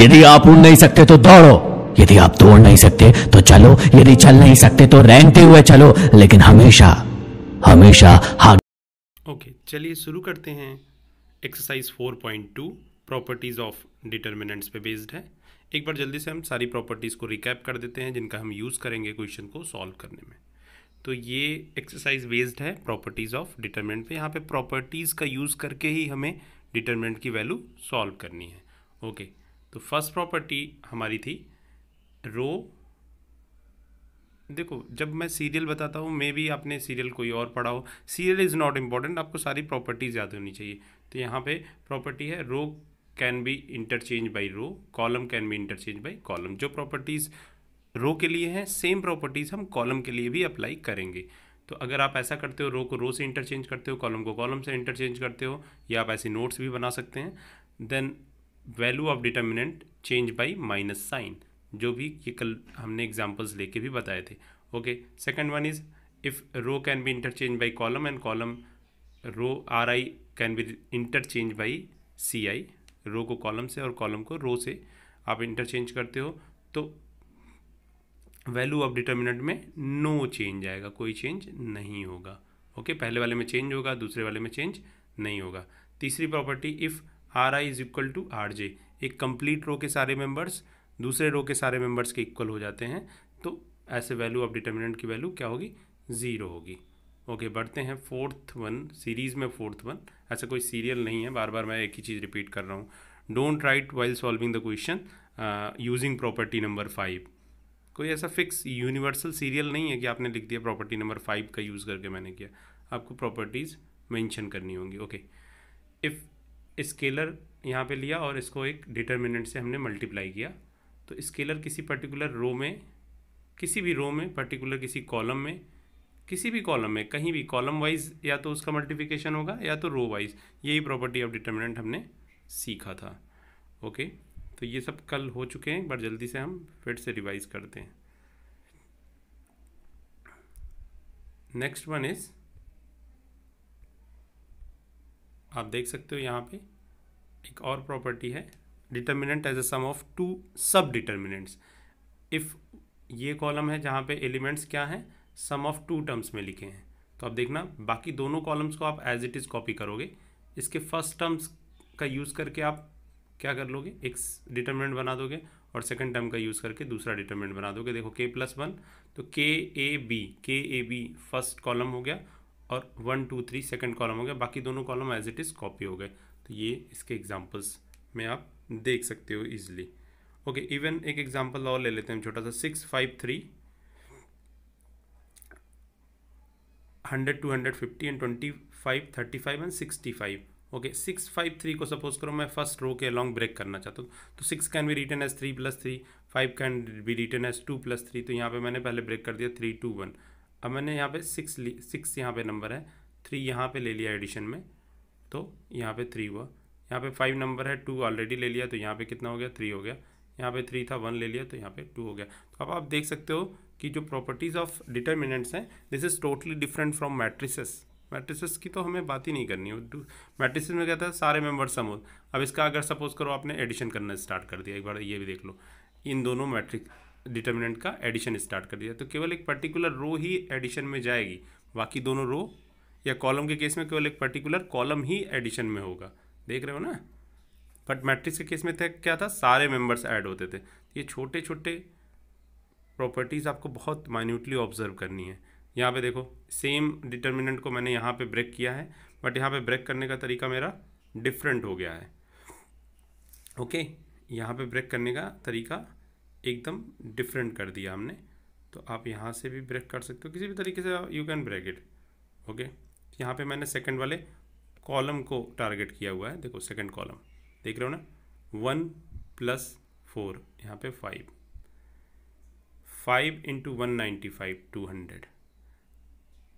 यदि आप उड़ नहीं सकते तो दौड़ो, यदि आप दौड़ नहीं सकते तो चलो, यदि चल नहीं सकते तो रेंगते हुए चलो, लेकिन हमेशा हमेशा ओके, चलिए शुरू करते हैं। एक्सरसाइज 4.2 प्रॉपर्टीज़ ऑफ डिटर्मिनेंट्स पे बेस्ड है। एक बार जल्दी से हम सारी प्रॉपर्टीज़ को रिकैप कर देते हैं जिनका हम यूज़ करेंगे क्वेश्चन को सॉल्व करने में। तो ये एक्सरसाइज बेस्ड है प्रॉपर्टीज़ ऑफ डिटर्मिनेंट पे। यहाँ पे प्रॉपर्टीज़ का यूज़ करके ही हमें डिटर्मिनेंट की वैल्यू सॉल्व करनी है। ओके, तो फर्स्ट प्रॉपर्टी हमारी थी रो। देखो, जब मैं सीरियल बताता हूँ, मे भी आपने सीरियल कोई और पढ़ा हो, सीरियल इज़ नॉट इम्पॉर्टेंट, आपको सारी प्रॉपर्टीज़ याद होनी चाहिए। तो यहाँ पे प्रॉपर्टी है row can be interchange by row, column can be interchange by column. जो प्रॉपर्टीज़ रो के लिए हैं सेम प्रॉपर्टीज़ हम कॉलम के लिए भी अप्लाई करेंगे। तो अगर आप ऐसा करते हो, रो को रो से इंटरचेंज करते हो, कॉलम को कॉलम से इंटरचेंज करते हो, या आप ऐसे नोट्स भी बना सकते हैं, then value of determinant change by minus sign, जो भी ये कल हमने एग्जांपल्स लेके भी बताए थे। Okay, second one is if row can be interchange by column and column row R I can be interchange by C I. Row को कॉलम से और कॉलम को रो से आप इंटरचेंज करते हो तो वैल्यू ऑफ डिटर्मिनेंट में नो चेंज आएगा, कोई चेंज नहीं होगा। ओके, पहले वाले में चेंज होगा, दूसरे वाले में चेंज नहीं होगा। तीसरी property if R I is equal to R J, एक कंप्लीट रो के सारे मेंबर्स दूसरे रो के सारे मेंबर्स के इक्वल हो जाते हैं, तो ऐसे वैल्यू ऑफ डिटर्मिनेंट की वैल्यू क्या होगी, ज़ीरो होगी। ओके, बढ़ते हैं फोर्थ वन, सीरीज़ में फोर्थ वन। ऐसा कोई सीरियल नहीं है, बार बार मैं एक ही चीज़ रिपीट कर रहा हूँ। Don't write while solving the question using property number 5। कोई ऐसा फिक्स यूनिवर्सल सीरियल नहीं है कि आपने लिख दिया प्रॉपर्टी नंबर 5 का यूज़ करके मैंने किया, आपको प्रॉपर्टीज़ मेंशन करनी होंगी। ओके, इफ़ स्केलर यहाँ पे लिया और इसको एक डिटर्मिनेंट से हमने मल्टीप्लाई किया, तो स्केलर किसी पर्टिकुलर रो में, किसी भी रो में, पर्टिकुलर किसी कॉलम में, किसी भी कॉलम में, कहीं भी कॉलम वाइज या तो उसका मल्टीप्लिकेशन होगा या तो रो वाइज। यही प्रॉपर्टी ऑफ डिटर्मिनेंट हमने सीखा था। ओके, तो ये सब कल हो चुके हैं, एक बार जल्दी से हम फिर से रिवाइज करते हैं। नेक्स्ट वन इज, आप देख सकते हो यहाँ पे एक और प्रॉपर्टी है, determinant as a sum of two sub determinants. If ये कॉलम है जहाँ पे एलिमेंट्स क्या हैं, सम ऑफ टू टर्म्स में लिखे हैं, तो आप देखना बाकी दोनों कॉलम्स को आप एज इट इज़ कॉपी करोगे, इसके फर्स्ट टर्म्स का यूज़ करके आप क्या कर लोगे, एक डिटर्मिनेंट बना दोगे, और सेकंड टर्म का यूज़ करके दूसरा डिटर्मिनेंट बना दोगे। देखो k+1, तो के ए बी फर्स्ट कॉलम हो गया, और 1 2 3 सेकंड कॉलम हो गया, बाकी दोनों column as it is copy हो गए। तो ये इसके एग्जांपल्स में आप देख सकते हो ईजिली। ओके, इवन एक एग्जांपल और ले लेते हैं छोटा सा, 6 5 3 100 250 एंड 25 35 एंड 65। ओके, 6 5 3 को सपोज करो मैं फर्स्ट रो के अलॉन्ग ब्रेक करना चाहता हूँ, तो 6 can be written as 3 + 3, 5 can be written as 2 + 3। तो यहाँ पे मैंने पहले ब्रेक कर दिया 3 2 1। अब मैंने यहाँ पे 6 यहाँ पे नंबर है, 3 यहाँ पे ले लिया एडिशन में, तो यहाँ पे 3 हुआ। यहाँ पे 5 नंबर है, 2 ऑलरेडी ले लिया, तो यहाँ पे कितना हो गया, 3 हो गया। यहाँ पे 3 था, 1 ले लिया, तो यहाँ पे 2 हो गया। तो अब आप देख सकते हो कि जो प्रॉपर्टीज़ ऑफ डिटर्मिनेंट्स हैं, this is totally different from matrices. Matrices की तो हमें बात ही नहीं करनी है, मैट्रिसेस में कहता है सारे मेंबर सम हो। अब इसका अगर सपोज करो आपने एडिशन करना स्टार्ट कर दिया, एक बार ये भी देख लो, इन दोनों मैट्रिक्स डिटर्मिनेंट का एडिशन स्टार्ट कर दिया, तो केवल एक पर्टिकुलर रो ही एडिशन में जाएगी, बाकी दोनों रो, या कॉलम के केस में केवल एक पर्टिकुलर कॉलम ही एडिशन में होगा। देख रहे हो ना, बट मैट्रिक्स के केस में था क्या था, सारे मेंबर्स ऐड होते थे। ये छोटे छोटे प्रॉपर्टीज़ आपको बहुत माइन्यूटली ऑब्जर्व करनी है। यहाँ पे देखो, सेम डिटर्मिनेंट को मैंने यहाँ पे ब्रेक किया है, बट यहाँ पे ब्रेक करने का तरीका मेरा डिफरेंट हो गया है। ओके, यहाँ पे ब्रेक करने का तरीका एकदम डिफरेंट कर दिया हमने, तो आप यहाँ से भी ब्रेक कर सकते हो, किसी भी तरीके से you can break it. Okay, यहाँ पे मैंने सेकंड वाले कॉलम को टारगेट किया हुआ है, देखो सेकंड कॉलम देख रहे हो ना, 1 + 4, यहाँ पे 5 5 × 195 200,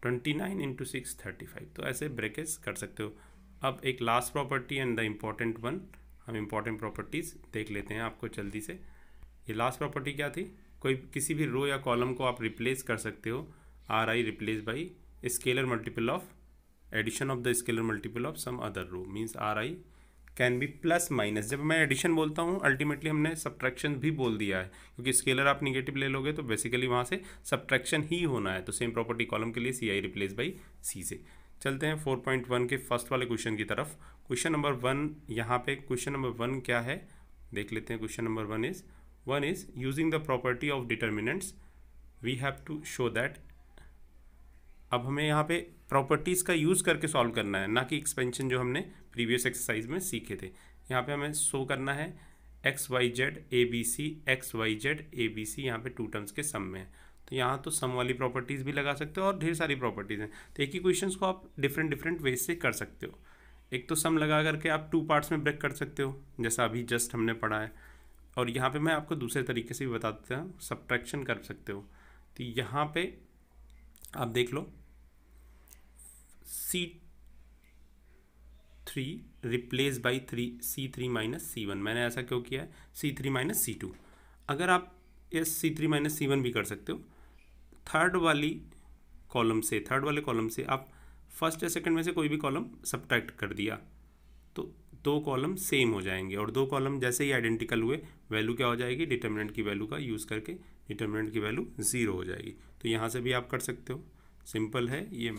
29 × 6 35। तो ऐसे ब्रेकेज कर सकते हो। अब एक last property and the important one, हम इम्पॉर्टेंट प्रॉपर्टीज़ देख लेते हैं आपको जल्दी से। ये लास्ट प्रॉपर्टी क्या थी, कोई किसी भी रो या कॉलम को आप रिप्लेस कर सकते हो, R I replace by scalar multiple of addition of the scalar multiple of some other row, means R I can be plus minus. जब मैं एडिशन बोलता हूँ अल्टीमेटली हमने सब्ट्रैक्शन भी बोल दिया है, क्योंकि स्केलर आप निगेटिव ले लोगे तो बेसिकली वहाँ से सब्ट्रैक्शन ही होना है। तो सेम प्रॉपर्टी कॉलम के लिए सी आई रिप्लेस बाई सी से। चलते हैं 4.1 के फर्स्ट वाले क्वेश्चन की तरफ। क्वेश्चन नंबर 1, यहाँ पे क्वेश्चन नंबर 1 क्या है देख लेते हैं। Question number 1 is using the property of determinants we have to show that. अब हमें यहाँ पे प्रॉपर्टीज़ का यूज़ करके सॉल्व करना है, ना कि एक्सपेंशन जो हमने प्रीवियस एक्सरसाइज में सीखे थे। यहाँ पे हमें शो करना है X Y Z A B C, X Y Z A B C, यहाँ पे टू टर्म्स के सम में है। तो यहाँ तो सम वाली प्रॉपर्टीज़ भी लगा सकते हो और ढेर सारी प्रॉपर्टीज़ हैं। तो एक ही क्वेश्चन को आप डिफरेंट वेज से कर सकते हो। एक तो सम लगा करके आप 2 पार्ट्स में ब्रेक कर सकते हो, जैसा अभी जस्ट हमने पढ़ा है। और यहाँ पे मैं आपको दूसरे तरीके से भी बता देता हूँ, सब्ट्रैक्शन कर सकते हो। तो यहाँ पे आप देख लो C3 replace by C3 minus C1। मैंने ऐसा क्यों किया है, C3 माइनस C2। अगर आप इस C3 माइनस C1 भी कर सकते हो। थर्ड वाले कॉलम से आप फर्स्ट या सेकंड में से कोई भी कॉलम सब्ट्रैक्ट कर दिया तो 2 कॉलम सेम हो जाएंगे, और 2 कॉलम जैसे ही आइडेंटिकल हुए वैल्यू क्या हो जाएगी, डिटर्मिनेंट की वैल्यू का यूज़ करके डिटर्मिनेंट की वैल्यू 0 हो जाएगी। तो यहाँ से भी आप कर सकते हो, सिंपल है ये।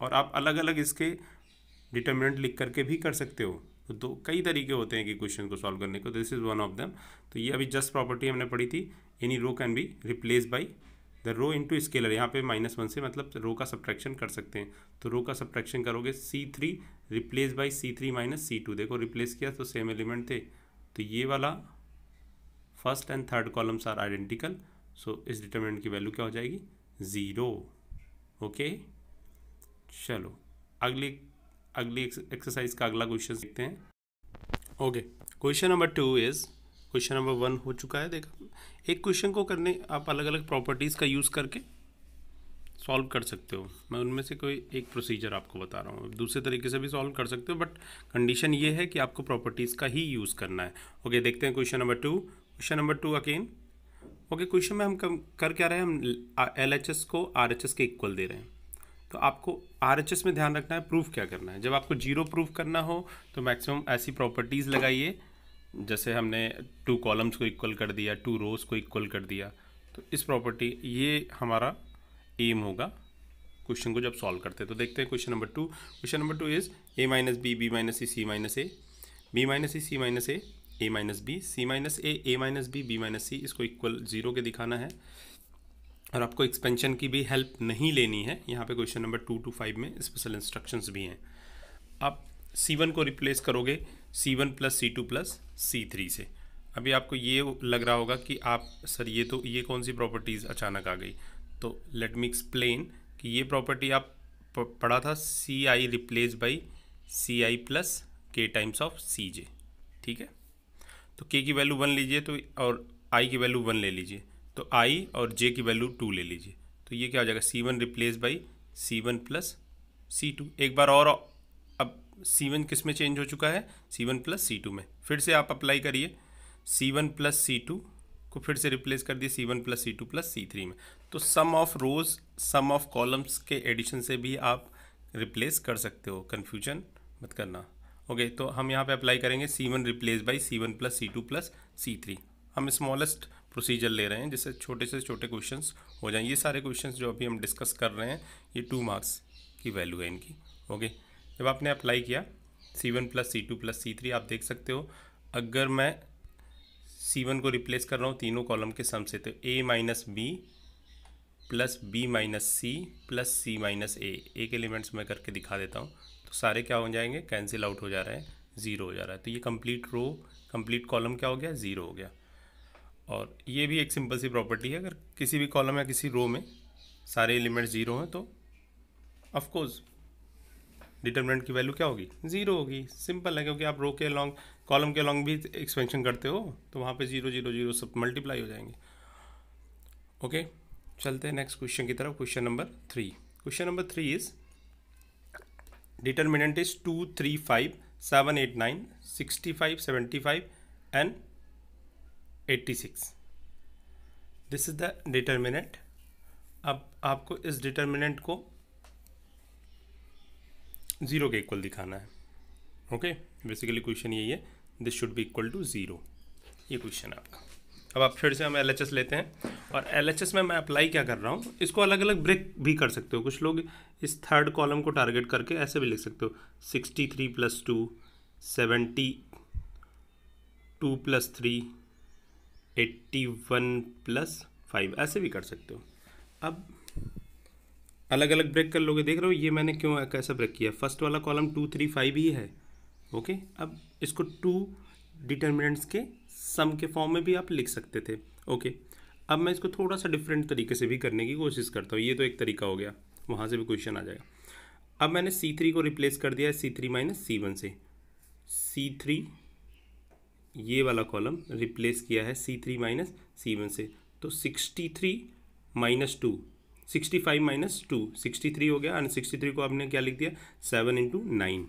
और आप अलग अलग इसके डिटर्मिनेंट लिख करके भी कर सकते हो। तो कई तरीके होते हैं कि क्वेश्चन को सॉल्व करने को, this is one of them. तो ये अभी जस्ट प्रॉपर्टी हमने पढ़ी थी, any row can be replace by the row into scalar. यहाँ पे -1 से मतलब रो का सब्ट्रैक्शन कर सकते हैं। तो रो का सब्ट्रैक्शन करोगे C3 replace by C3 minus C2। देखो रिप्लेस किया तो सेम एलिमेंट थे, तो ये वाला first and third columns are identical. So इस डिटर्मिनेंट की वैल्यू क्या हो जाएगी, 0। ओके, चलो अगली एक्सरसाइज का अगला क्वेश्चन देखते हैं। Okay, question number 2 is, question number 1 हो चुका है। देखो एक क्वेश्चन को करने आप अलग अलग प्रॉपर्टीज़ का यूज़ करके सॉल्व कर सकते हो। मैं उनमें से कोई एक प्रोसीजर आपको बता रहा हूँ, दूसरे तरीके से भी सॉल्व कर सकते हो, बट कंडीशन ये है कि आपको प्रॉपर्टीज़ का ही यूज़ करना है। ओके, देखते हैं question number 2। Question number 2 again. Okay, question में हम कर क्या रहे हैं, हम LHS को RHS के इक्वल दे रहे हैं। तो आपको RHS में ध्यान रखना है प्रूफ क्या करना है। जब आपको 0 प्रूफ करना हो तो मैक्सिमम ऐसी प्रॉपर्टीज़ लगाइए, जैसे हमने 2 कॉलम्स को इक्वल कर दिया, 2 रोज को इक्वल कर दिया। तो इस प्रॉपर्टी, ये हमारा एम होगा क्वेश्चन को जब सॉल्व करते हैं। तो देखते हैं question number 2। Question number 2 is A minus B, B minus C, C minus A, B minus C, C minus A minus B, C minus A minus B, B minus C. इसको equal 0 के दिखाना है, और आपको expansion की भी help नहीं लेनी है। यहाँ पे क्वेश्चन नंबर 2 to 5 में स्पेशल इंस्ट्रक्शंस भी हैं। आप C1 को रिप्लेस करोगे C1 plus C2 plus C3 से। अभी आपको ये लग रहा होगा कि आप सर ये कौन सी प्रॉपर्टीज़ अचानक आ गई। तो लेट मी एक्सप्लेन कि ये प्रॉपर्टी आप पढ़ा था, CI replace by CI plus K times of CJ। ठीक है, तो K की वैल्यू 1 लीजिए तो, और I की वैल्यू 1 ले लीजिए, तो I और J की वैल्यू 2 ले लीजिए। तो ये क्या हो जाएगा, C1 replace by C1 plus C2। एक बार और, अब C1 किस में चेंज हो चुका है, C1 प्लस C2 में। फिर से आप अप्लाई करिए, C1 प्लस C2 को फिर से रिप्लेस कर दिए C1 plus C2 plus C3 में। तो sum of rows, sum of columns के एडिशन से भी आप रिप्लेस कर सकते हो, कन्फ्यूजन मत करना। ओके, तो हम यहाँ पे अप्लाई करेंगे C1 replace by C1 plus C2 plus C3। हम स्मॉलेस्ट प्रोसीजर ले रहे हैं जिससे छोटे से छोटे क्वेश्चंस हो जाएं। ये सारे क्वेश्चंस जो अभी हम डिस्कस कर रहे हैं ये 2 मार्क्स की वैल्यू है इनकी। ओके, जब आपने अप्लाई किया C1 plus C2 plus C3, आप देख सकते हो अगर मैं C1 को रिप्लेस कर रहा हूँ तीनों कॉलम के सम से, तो A minus B plus B minus C plus C minus A. एक एलिमेंट्स में करके दिखा देता हूँ, तो सारे क्या हो जाएंगे, कैंसिल आउट हो जा रहे हैं, 0 हो जा रहा है। तो ये कंप्लीट रो, कंप्लीट कॉलम क्या हो गया, 0 हो गया। और ये भी एक सिंपल सी प्रॉपर्टी है, अगर किसी भी कॉलम या किसी रो में सारे एलिमेंट्स 0 हैं तो ऑफकोर्स डिटर्मिनेंट की वैल्यू क्या होगी, 0 होगी। सिंपल है, क्योंकि आप रो के अलॉन्ग, कॉलम के अलॉन्ग भी एक्सपेंशन करते हो तो वहाँ पे 0 0 0 सब मल्टीप्लाई हो जाएंगे। ओके, चलते हैं नेक्स्ट क्वेश्चन की तरफ। Question number 3। Question number 3 is determinant is 2 3 5 7 8 9 65 75 and 86। This is the determinant. अब आपको इस डिटर्मिनेंट को 0 के इक्वल दिखाना है। ओके, बेसिकली क्वेश्चन यही है, this should be equal to 0, ये क्वेश्चन है आपका। अब आप फिर से हम LHS लेते हैं, और LHS में मैं अप्लाई क्या कर रहा हूँ, इसको अलग अलग ब्रेक भी कर सकते हो। कुछ लोग इस थर्ड कॉलम को टारगेट करके ऐसे भी लिख सकते हो, 63 + 2, 72 + 3, 81 + 5, ऐसे भी कर सकते हो। अब अलग अलग ब्रेक कर लोगे, देख रहे हो ये मैंने क्यों कैसा ब्रेक किया, फर्स्ट वाला कॉलम 2 3 5 ही है। ओके, अब इसको 2 डिटर्मिनेंट्स के सम के फॉर्म में भी आप लिख सकते थे। ओके, अब मैं इसको थोड़ा सा डिफरेंट तरीके से भी करने की कोशिश करता हूँ। ये तो एक तरीका हो गया, वहाँ से भी क्वेश्चन आ जाएगा। अब मैंने C3 को रिप्लेस कर दिया है C3 - C1 से। C3 ये वाला कॉलम रिप्लेस किया है C3 - C1 से, तो 63 - 2, 65 - 2, 63 हो गया, और 63 को आपने क्या लिख दिया, 7 × 9।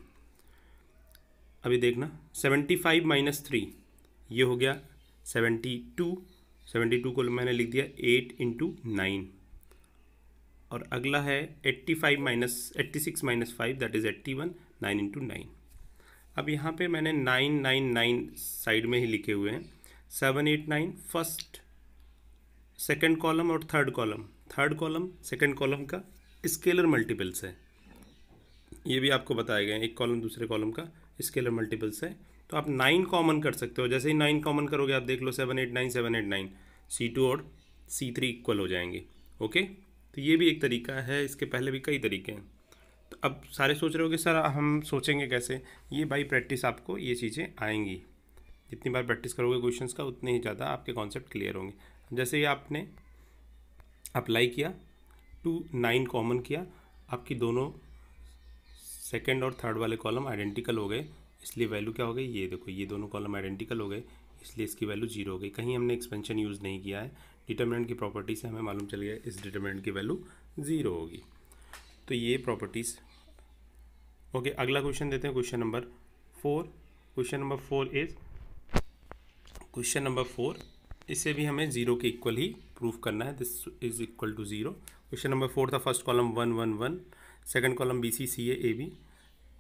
अभी देखना, 75 - 3 ये हो गया 72, 72 को मैंने लिख दिया 8 × 9। और अगला है 86 - 5 दैट इज़ 81, 9 × 9। अब यहाँ पे मैंने 9 9 9 साइड में ही लिखे हुए हैं, 7 8 9 फर्स्ट सेकंड कॉलम और थर्ड कॉलम सेकंड कॉलम का स्केलर मल्टीपल्स है। ये भी आपको बताया गया है, एक कॉलम दूसरे कॉलम का स्केलर मल्टीपल्स है। तो आप 9 कॉमन कर सकते हो, जैसे ही 9 कॉमन करोगे आप देख लो 7 8 9 7 8 9, C2 और C3 इक्वल हो जाएंगे। ओके, तो ये भी एक तरीका है, इसके पहले भी कई तरीके हैं। तो अब सारे सोच रहे हो कि सर हम सोचेंगे कैसे, ये भाई प्रैक्टिस आपको ये चीज़ें आएंगी, जितनी बार प्रैक्टिस करोगे क्वेश्चंस का उतने ही ज़्यादा आपके कॉन्सेप्ट क्लियर होंगे। जैसे ही आपने अप्लाई किया, 2 9 कॉमन किया, आपकी दोनों सेकंड और थर्ड वाले कॉलम आइडेंटिकल हो गए, इसलिए वैल्यू क्या हो गई, ये देखो ये दोनों कॉलम आइडेंटिकल हो गए, इसलिए इसकी वैल्यू 0 हो गई। कहीं हमने एक्सपेंशन यूज़ नहीं किया है, डिटर्मिनेंट की प्रॉपर्टी से हमें मालूम चल गया इस डिटर्मिनेंट की वैल्यू 0 होगी। तो ये प्रॉपर्टीज़। ओके, अगला क्वेश्चन देते हैं, क्वेश्चन नंबर 4। क्वेश्चन नंबर 4, इससे भी हमें 0 के इक्वल ही प्रूफ करना है, this is equal to 0। Question number 4 था, first column 1 1 1, second column BC CA AB,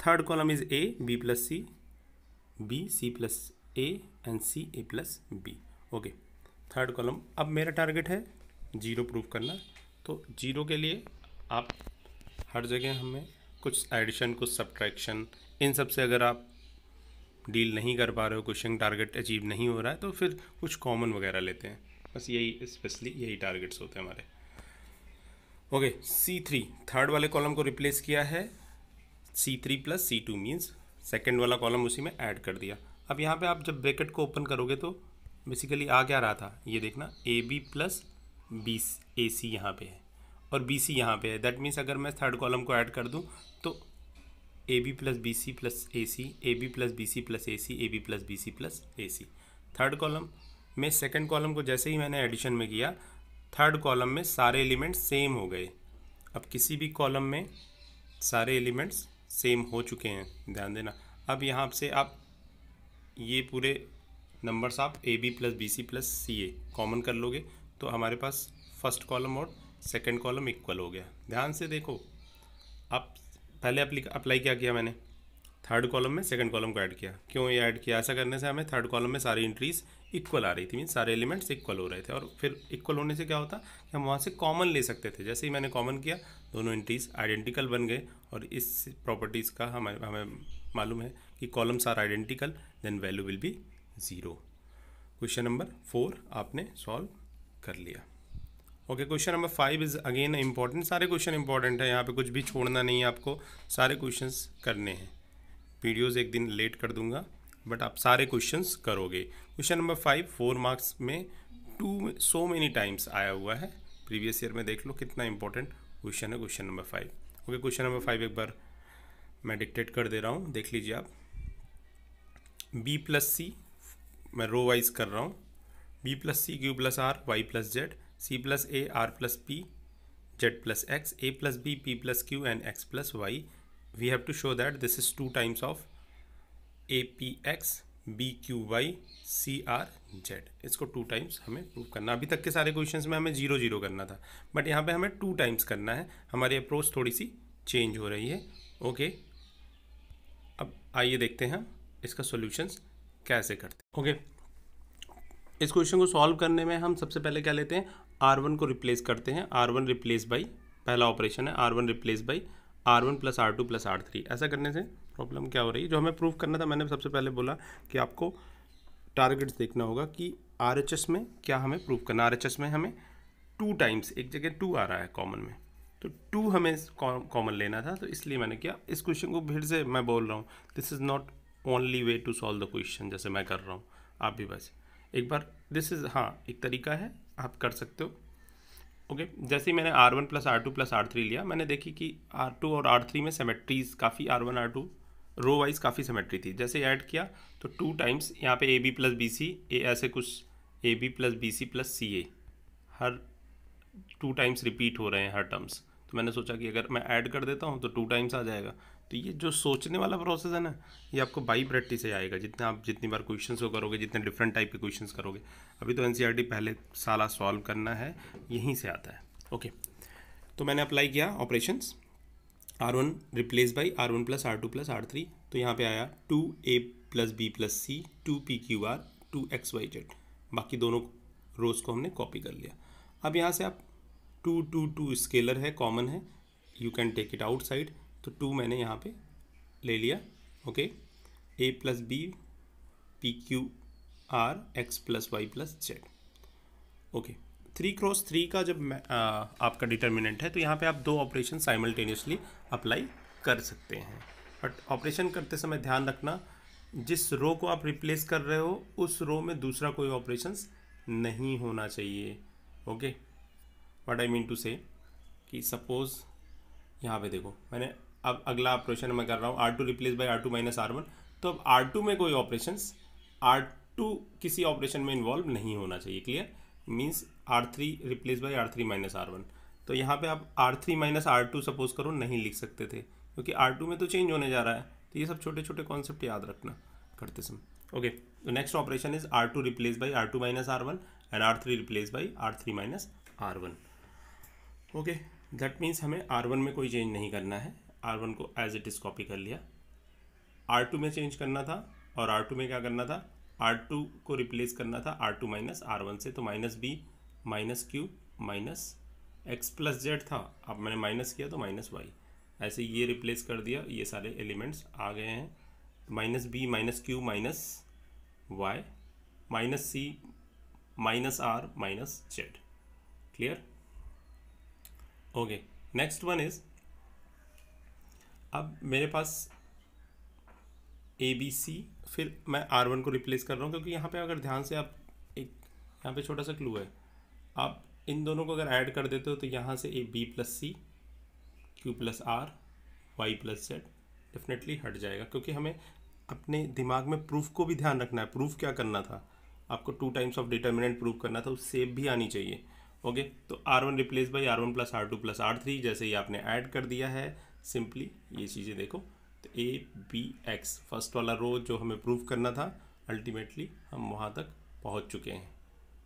third column is A B + C, B C + A and C A + B। Okay, third column. अब मेरा target है 0 proof करना, तो 0 के लिए आप हर जगह हमें कुछ एडिशन कुछ सब्ट्रैक्शन, इन सब से अगर आप डील नहीं कर पा रहे हो, क्वेश्चन टारगेट अचीव नहीं हो रहा है, तो फिर कुछ कॉमन वगैरह लेते हैं, बस यही स्पेशली यही टारगेट्स होते हैं हमारे। ओके, C3 थर्ड वाले कॉलम को रिप्लेस किया है C3 + C2 मीन्स सेकेंड वाला कॉलम उसी में ऐड कर दिया। अब यहाँ पे आप जब ब्रैकेट को ओपन करोगे तो बेसिकली आ क्या रहा था, ये देखना AB + AC यहाँ पे है और BC यहाँ पे है, दैट मीन्स अगर मैं थर्ड कॉलम को ऐड कर दूँ तो AB + BC + AC, AB + BC + AC, AB + BC + AC। Third column में सेकंड कॉलम को जैसे ही मैंने एडिशन में किया, थर्ड कॉलम में सारे एलिमेंट्स सेम हो गए। अब किसी भी कॉलम में सारे एलिमेंट्स सेम हो चुके हैं, ध्यान देना। अब यहाँ से आप ये पूरे नंबर्स आप AB + BC + CA कॉमन कर लोगे तो हमारे पास फर्स्ट कॉलम और सेकंड कॉलम इक्वल हो गया। ध्यान से देखो, आप पहले अप्लाई क्या किया मैंने, थर्ड कॉलम में सेकंड कॉलम को ऐड किया। क्यों ये ऐड किया, ऐसा करने से हमें थर्ड कॉलम में सारी एंट्रीज इक्वल आ रही थी, मीन्स सारे एलिमेंट्स इक्वल हो रहे थे, और फिर इक्वल होने से क्या होता कि हम वहाँ से कॉमन ले सकते थे। जैसे ही मैंने कॉमन किया, दोनों एंट्रीज आइडेंटिकल बन गए, और इस प्रॉपर्टीज़ का हमें मालूम है कि columns are identical then value will be 0। Question number 4 आपने सॉल्व कर लिया। Okay, question number 5 is again important. सारे क्वेश्चन इंपॉर्टेंट है, यहाँ पे कुछ भी छोड़ना नहीं है आपको, सारे क्वेश्चंस करने हैं। वीडियोस एक दिन लेट कर दूंगा बट आप सारे क्वेश्चंस करोगे। क्वेश्चन नंबर 5 4 मार्क्स में सो मेनी टाइम्स आया हुआ है, प्रीवियस ईयर में देख लो कितना इंपॉर्टेंट क्वेश्चन है question number 5। Okay, question number 5 एक बार मैं डिक्टेट कर दे रहा हूँ, देख लीजिए आप। B + C मैं रो वाइज कर रहा हूँ, B + C Q + R Y + Z, C + A R + P Z + X, A + B P + Q and X + Y। We have to show that this is 2 times of APX BQY CRZ। इसको 2 times हमें prove करना। अभी तक के सारे questions में हमें 0 0 करना था, बट यहाँ पे हमें 2 टाइम्स करना है। हमारी अप्रोच थोड़ी सी चेंज हो रही है। ओके, अब आइए देखते हैं इसका सॉल्यूशंस कैसे करते हैं। ओके, इस क्वेश्चन को सॉल्व करने में हम सबसे पहले क्या लेते हैं, R1 को रिप्लेस करते हैं। R1 रिप्लेस बाई, पहला ऑपरेशन है R1 replace by R1 plus R2 plus R3। ऐसा करने से प्रॉब्लम क्या हो रही है, जो हमें प्रूव करना था, मैंने सबसे पहले बोला कि आपको टारगेट्स देखना होगा कि RHS में क्या हमें प्रूव करना। RHS में हमें 2 टाइम्स, एक जगह 2 आ रहा है कॉमन में, तो 2 हमें कॉमन लेना था, तो इसलिए मैंने किया। इस क्वेश्चन को फिर से मैं बोल रहा हूँ, this is not only way to solve the question जैसे मैं कर रहा हूँ, आप भी बस एक बार, दिस इज़, हाँ एक तरीका है, आप कर सकते हो। ओके, जैसे ही मैंने R1 plus R2 plus R3 लिया, मैंने देखी कि R2 और R3 में सिमेट्रीज काफ़ी, R1 R2 रो वाइज काफ़ी सिमेट्री थी। जैसे ऐड किया तो 2 टाइम्स यहाँ पे AB प्लस BC, ऐसे कुछ AB plus BC plus CA, हर 2 टाइम्स रिपीट हो रहे हैं हर टर्म्स। तो मैंने सोचा कि अगर मैं ऐड कर देता हूँ तो 2 टाइम्स आ जाएगा। तो ये जो सोचने वाला प्रोसेस है ना, ये आपको बाई प्रैक्टिस से आएगा, जितना आप जितनी बार क्वेश्चंस को करोगे, जितने डिफरेंट टाइप के क्वेश्चंस करोगे। अभी तो NCERT पहले साला सॉल्व करना है, यहीं से आता है। ओके, तो मैंने अप्लाई किया operations, R1 replace by R1 plus R2 plus R3, तो यहाँ पे आया 2A plus B plus C 2PQR 2XYZ। बाकी दोनों रोज को हमने कॉपी कर लिया। अब यहाँ से आप 2 स्केलर है, कॉमन है, you can take it outside, तो 2 मैंने यहाँ पे ले लिया। Okay, A plus B PQR X plus Y plus Z। Okay, 3x3 का जब आपका डिटर्मिनेंट है, तो यहाँ पे आप 2 ऑपरेशन साइमल्टेनियसली अप्लाई कर सकते हैं। बट ऑपरेशन करते समय ध्यान रखना, जिस रो को आप रिप्लेस कर रहे हो उस रो में दूसरा कोई ऑपरेशंस नहीं होना चाहिए। Okay, what I mean to say कि सपोज यहाँ पे देखो, मैंने अब अगला ऑपरेशन मैं कर रहा हूँ R2 replace by R2 minus R1, तो अब R2 में कोई ऑपरेशंस, R2 किसी ऑपरेशन में इन्वॉल्व नहीं होना चाहिए। Clear, means R3 replace by R3 minus R1। तो यहाँ पे आप R3 माइनस R2 सपोज करो नहीं लिख सकते थे, क्योंकि R2 में तो चेंज होने जा रहा है। तो ये सब छोटे छोटे कॉन्सेप्ट याद रखना करते समय। ओके, तो next operation is R2 replace by R2 minus R1 and R3 replace by R3 minus R1। Okay, that means हमें R1 में कोई चेंज नहीं करना है, R1 को एज इट इज कॉपी कर लिया। R2 में चेंज करना था, और R2 में क्या करना था, R2 को रिप्लेस करना था R2 माइनस R1 से, तो minus B minus Q minus X plus Z था, अब मैंने माइनस किया तो माइनस Y, ऐसे ये रिप्लेस कर दिया, ये सारे एलिमेंट्स आ गए हैं। Minus B minus Q minus Y minus C minus R minus Z। Clear? Okay, next one is, अब मेरे पास ABC, फिर मैं R1 को रिप्लेस कर रहा हूँ, क्योंकि यहाँ पे अगर ध्यान से आप, एक यहाँ पे छोटा सा क्लू है, आप इन दोनों को अगर ऐड कर देते हो तो यहाँ से B plus C Q plus R Y plus Z definitely हट जाएगा, क्योंकि हमें अपने दिमाग में प्रूफ को भी ध्यान रखना है। प्रूफ क्या करना था आपको, 2 टाइम्स ऑफ डिटर्मिनेंट प्रूफ करना था, उस सेप भी आनी चाहिए। ओके, तो R1 replace by R1 plus R2 plus R3, जैसे ही आपने ऐड कर दिया है, सिंपली ये चीज़ें देखो, तो A B X फर्स्ट वाला रो जो हमें प्रूफ करना था, अल्टीमेटली हम वहाँ तक पहुँच चुके हैं,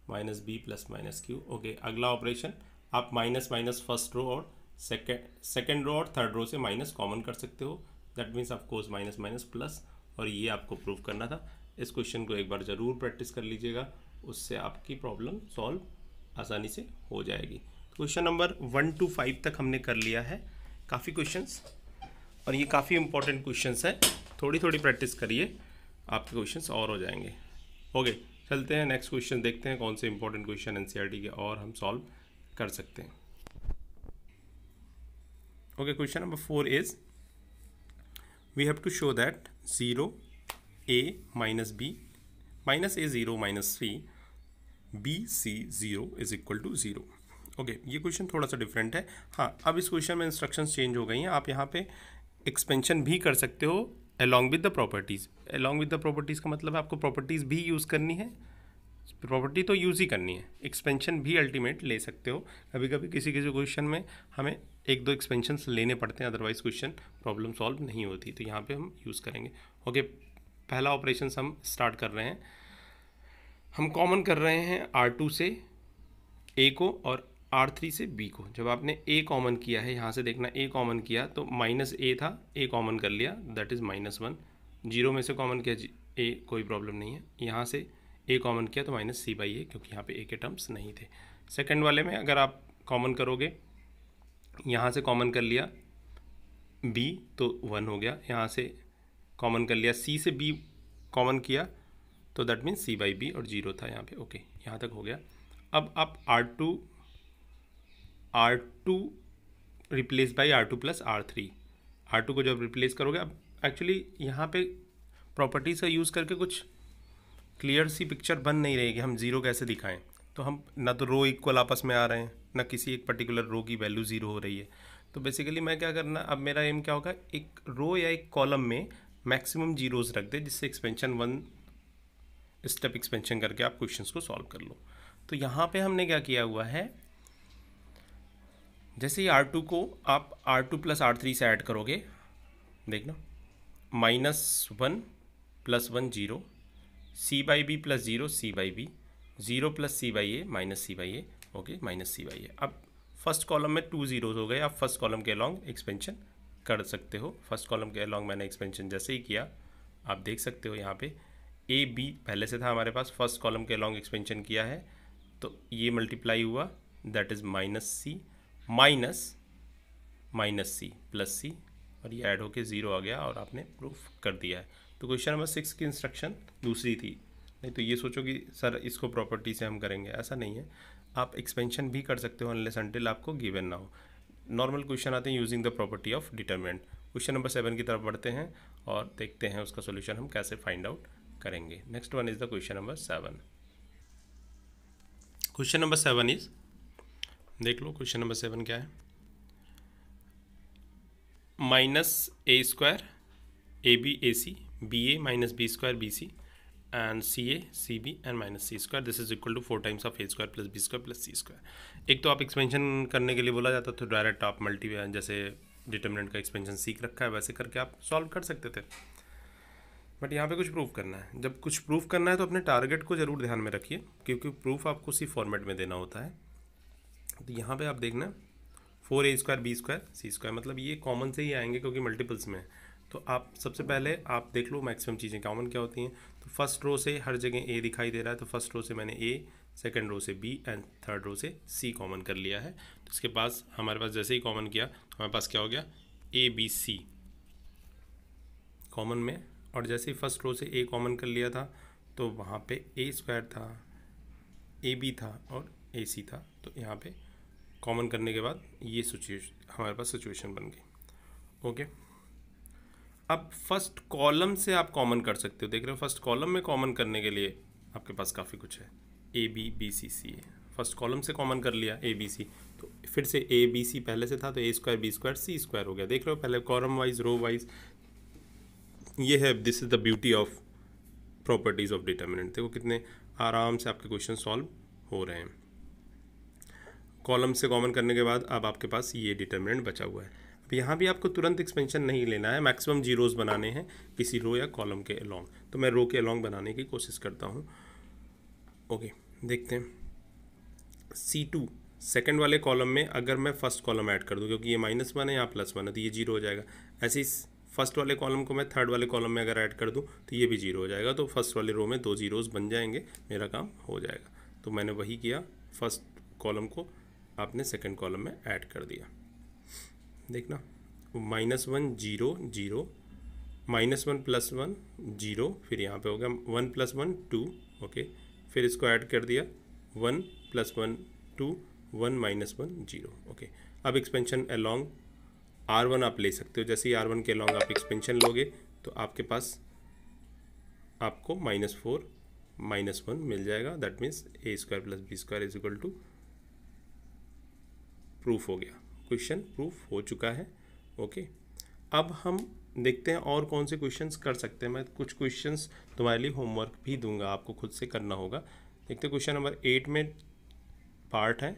minus B plus minus Q। Okay, अगला ऑपरेशन, आप माइनस माइनस फर्स्ट रो और सेकेंड रो और थर्ड रो से माइनस कॉमन कर सकते हो, that means of course minus minus plus, और ये आपको प्रूफ करना था। इस क्वेश्चन को एक बार ज़रूर प्रैक्टिस कर लीजिएगा, उससे आपकी प्रॉब्लम सॉल्व आसानी से हो जाएगी। क्वेश्चन नंबर 1 to 5 तक हमने कर लिया है, काफ़ी क्वेश्चंस, और ये काफ़ी इंपॉर्टेंट क्वेश्चंस है, थोड़ी थोड़ी प्रैक्टिस करिए, आपके क्वेश्चंस और हो जाएंगे। ओके, चलते हैं नेक्स्ट क्वेश्चन, देखते हैं कौन से इंपॉर्टेंट क्वेश्चन NCERT के और हम सॉल्व कर सकते हैं। Okay, question number 4 is, we have to show that 0A minus B minus A 0 minus 3 BC 0 is equal to 0। Okay, ये क्वेश्चन थोड़ा सा डिफरेंट है। हाँ, अब इस क्वेश्चन में इंस्ट्रक्शंस चेंज हो गई हैं, आप यहाँ पे एक्सपेंशन भी कर सकते हो along with the properties. Along with the properties का मतलब है आपको प्रॉपर्टीज़ भी यूज़ करनी है, प्रॉपर्टी तो यूज़ ही करनी है, एक्सपेंशन भी अल्टीमेट ले सकते हो। कभी कभी किसी किसी क्वेश्चन में हमें 1-2 एक्सपेंशंस लेने पड़ते हैं, अदरवाइज क्वेश्चन प्रॉब्लम सॉल्व नहीं होती, तो यहाँ पे हम यूज़ करेंगे। ओके, पहला ऑपरेशन हम स्टार्ट कर रहे हैं, हम कॉमन कर रहे हैं R2 से A को और R3 से B को जब आपने A कॉमन किया है, यहाँ से देखना A कॉमन किया तो माइनस A था, A कॉमन कर लिया, दैट इज़ -1। 0 में से कॉमन किया A, कोई प्रॉब्लम नहीं है। यहाँ से A कॉमन किया तो -C/A, क्योंकि यहाँ पे A के टर्म्स नहीं थे। सेकंड वाले में अगर आप कॉमन करोगे, यहाँ से कॉमन कर लिया B तो 1 हो गया, यहाँ से कॉमन कर लिया C से B कॉमन किया तो दैट मीन्स C/B और 0 था यहाँ पे। ओके, यहाँ तक हो गया। अब आप R2 replace by R2 plus R3, R2 को जब रिप्लेस करोगे, अब एक्चुअली यहाँ पे प्रॉपर्टीज़ का यूज़ करके कुछ क्लियर सी पिक्चर बन नहीं रही कि हम ज़ीरो कैसे दिखाएं। तो हम ना तो रो इक्वल आपस में आ रहे हैं, ना किसी एक पर्टिकुलर रो की वैल्यू ज़ीरो हो रही है। तो बेसिकली मैं क्या करना, अब मेरा एम क्या होगा, एक रो या एक कॉलम में मैक्सिमम जीरोज़ रख दे, जिससे एक्सपेंशन 1 स्टेप एक्सपेंशन करके आप क्वेश्चंस को सॉल्व कर लो। तो यहाँ पे हमने क्या किया हुआ है, जैसे ही R2 को आप R2 प्लस R3 से ऐड करोगे, देखना -1 + 1 0, C/B plus 0 C/B, 0 plus C/A -C/A, okay -C/A। अब फर्स्ट कॉलम में 2 जीरोज हो गए, आप फर्स्ट कॉलम के अलॉन्ग एक्सपेंशन कर सकते हो। फर्स्ट कॉलम के अलॉन्ग मैंने एक्सपेंशन जैसे ही किया, आप देख सकते हो यहाँ पे AB पहले से था हमारे पास, फर्स्ट कॉलम के अलॉन्ग एक्सपेंशन किया है तो ये मल्टीप्लाई हुआ, that is -C -C plus C, और ये ऐड होके 0 आ गया और आपने प्रूफ कर दिया है। तो क्वेश्चन नंबर 6 की इंस्ट्रक्शन दूसरी थी। नहीं तो ये सोचो कि सर इसको प्रॉपर्टी से हम करेंगे, ऐसा नहीं है। आप एक्सपेंशन भी कर सकते हो अनलेस अनटिल आपको गिवन ना हो। नॉर्मल क्वेश्चन आते हैं using the property of determinant. Question number 7 की तरफ बढ़ते हैं और देखते हैं उसका सोल्यूशन हम कैसे फाइंड आउट करेंगे। Next one is the question number 7। Question number 7 is, देख लो क्वेश्चन नंबर 7 क्या है, -A² AB AC BA -B² BC and CA CB and -C², this is equal to 4 times of A² plus B² plus C²। एक तो आप expansion करने के लिए बोला जाता तो डायरेक्ट आप मल्टी जैसे डिटरमिनेंट का एक्सपेंशन सीख रखा है वैसे करके आप सॉल्व कर सकते थे, बट यहाँ पे कुछ प्रूफ करना है। जब कुछ प्रूफ करना है तो अपने टारगेट को ज़रूर ध्यान में रखिए, क्योंकि प्रूफ आपको उसी फॉर्मेट में देना होता है। तो यहाँ पे आप देखना 4A² B² C², मतलब ये कॉमन से ही आएंगे क्योंकि मल्टीपल्स में है। तो आप सबसे पहले आप देख लो मैक्सिमम चीज़ें कॉमन क्या होती हैं। तो फर्स्ट रो से हर जगह A दिखाई दे रहा है, तो फर्स्ट रो से मैंने A, सेकंड रो से B एंड थर्ड रो से C कॉमन कर लिया है। तो इसके पास हमारे पास जैसे ही कॉमन किया हमारे पास क्या हो गया, ABC कॉमन में, और जैसे ही फर्स्ट रो से A कॉमन कर लिया था तो वहाँ पे A² था, AB था और AC था। तो यहाँ पे कॉमन करने के बाद ये सिचुएशन हमारे पास सिचुएशन बन गई। ओके, अब फर्स्ट कॉलम से आप कॉमन कर सकते हो। देख रहे हो फर्स्ट कॉलम में कॉमन करने के लिए आपके पास काफ़ी कुछ है, AB BC CA। First column से कॉमन कर लिया ABC, तो फिर से ABC पहले से था तो A² B² C² हो गया। देख रहे हो पहले कॉलम वाइज रो वाइज, ये है, this is the beauty of properties of determinant. देखो कितने आराम से आपके क्वेश्चन सॉल्व हो रहे हैं। कॉलम से कॉमन करने के बाद अब आपके पास ये डिटरमिनेंट बचा हुआ है। अब यहाँ भी आपको तुरंत एक्सपेंशन नहीं लेना है, मैक्सिमम जीरोस बनाने हैं किसी रो या कॉलम के अलॉन्ग। तो मैं रो के अलॉन्ग बनाने की कोशिश करता हूँ। ओके, देखते हैं C2 सेकंड वाले कॉलम में अगर मैं फर्स्ट कॉलम ऐड कर दूँ, क्योंकि ये -1 है यहाँ +1 है तो ये 0 हो जाएगा। ऐसे ही फर्स्ट वाले कॉलम को मैं थर्ड वाले कॉलम में अगर ऐड कर दूँ तो ये भी 0 हो जाएगा। तो फर्स्ट वाले रो में 2 जीरोस बन जाएंगे, मेरा काम हो जाएगा। तो मैंने वही किया, फर्स्ट कॉलम को आपने सेकंड कॉलम में ऐड कर दिया। देखना -1 0 0, -1 + 1 0, फिर यहाँ पे हो गया 1 + 1 2, ओके, फिर इसको ऐड कर दिया 1 + 1 2, 1 - 1 0, ओके। अब एक्सपेंशन अलॉन्ग R1 आप ले सकते हो। जैसे ही R1 के अलॉन्ग आप एक्सपेंशन लोगे तो आपके पास आपको -4 -1 मिल जाएगा, that means A² + B² is equal to, proof हो गया, क्वेश्चन प्रूफ हो चुका है। ओके, अब हम देखते हैं और कौन से क्वेश्चंस कर सकते हैं। मैं कुछ क्वेश्चंस तुम्हारे लिए होमवर्क भी दूंगा, आपको खुद से करना होगा। देखते हैं क्वेश्चन नंबर 8 में पार्ट है